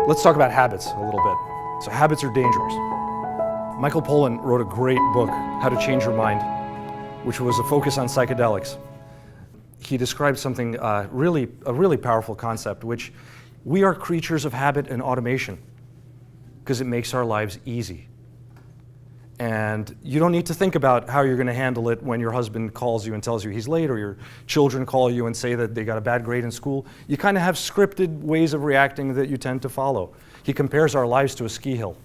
Let's talk about habits a little bit. So habits are dangerous. Michael Pollan wrote a great book, How to Change Your Mind, which was a focus on psychedelics. He described something, a really powerful concept, which we are creatures of habit and automation because it makes our lives easy. And you don't need to think about how you're going to handle it when your husband calls you and tells you he's late, or your children call you and say that they got a bad grade in school. You kind of have scripted ways of reacting that you tend to follow. He compares our lives to a ski hill.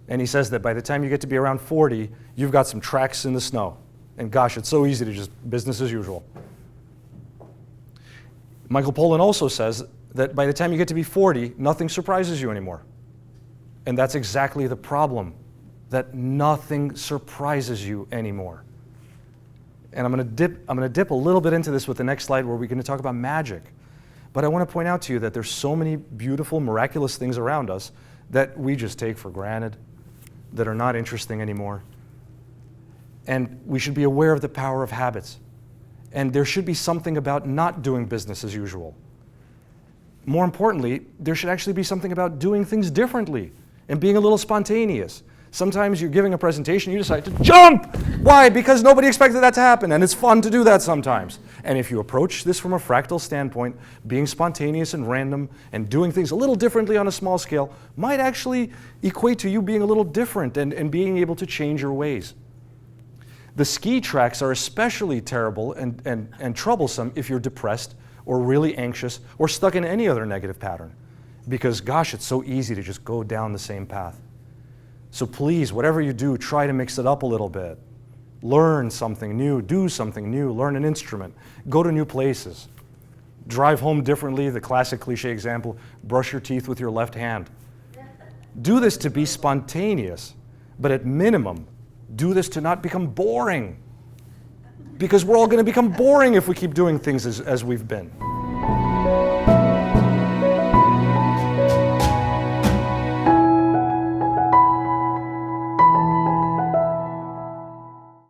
And he says that by the time you get to be around 40, you've got some tracks in the snow. And gosh, it's so easy to just business as usual. Michael Pollan also says that by the time you get to be 40, nothing surprises you anymore. And that's exactly the problem, that nothing surprises you anymore. And I'm going to dip a little bit into this with the next slide, where we're going to talk about magic. But I want to point out to you that there's so many beautiful, miraculous things around us that we just take for granted, that are not interesting anymore. And we should be aware of the power of habits. And there should be something about not doing business as usual. More importantly, there should actually be something about doing things differently and being a little spontaneous. Sometimes you're giving a presentation, you decide to jump! Why? Because nobody expected that to happen, and it's fun to do that sometimes. And if you approach this from a fractal standpoint, being spontaneous and random and doing things a little differently on a small scale might actually equate to you being a little different and being able to change your ways. The ski tracks are especially terrible and troublesome if you're depressed or really anxious or stuck in any other negative pattern. Because gosh, it's so easy to just go down the same path. So please, whatever you do, try to mix it up a little bit. Learn something new, do something new, learn an instrument, go to new places. Drive home differently, the classic cliche example, brush your teeth with your left hand. Do this to be spontaneous, but at minimum, do this to not become boring. Because we're all going to become boring if we keep doing things as we've been.